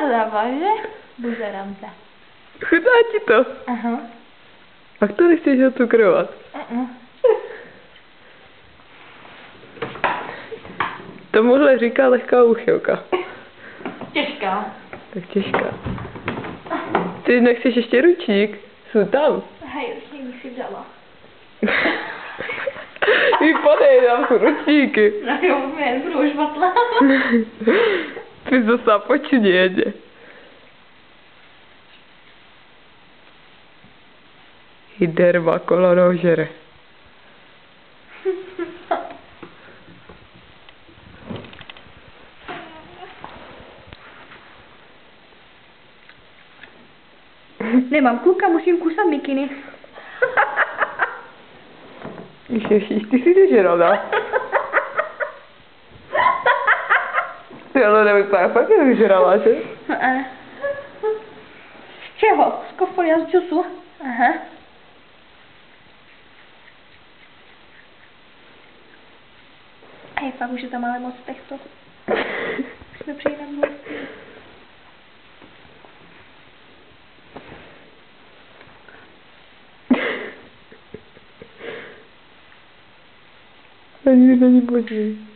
hlava, že? Buzerance. Chutná ti to? Aha. Pak to nechceš ocukrovat. Tomuhle říká lehká úchylka. Těžká. Tak těžká. Ty nechceš ještě ručník? Jsou tam. Hej, ručník bych si vzala. Vypadej nám ručníky. No jo, mě budu šmatla. Ty zase počuť jede. Hyderma kolano žere. Nemám kluka, musím kusat mikiny. Ježiš, ty jsi vyžrala. Ty ale nevypadá fakt, že vyžrala, že? Z čeho? Z kofolia z džusu? Aha. Hej, fakt už je tam ale moc těchto. Jsme přijdem dlouho. Ani není možný.